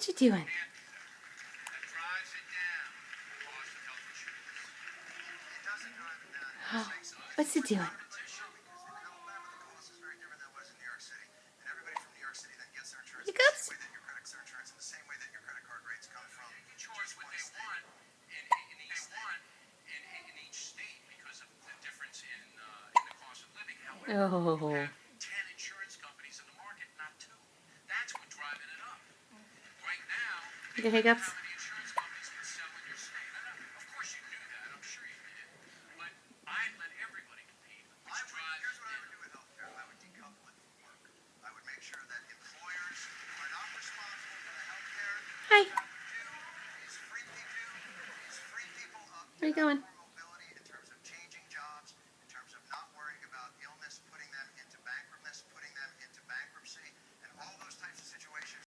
What you doing? Oh, what's he doing? Hiccups? Oh. You get hiccups? Hi. Where are you going?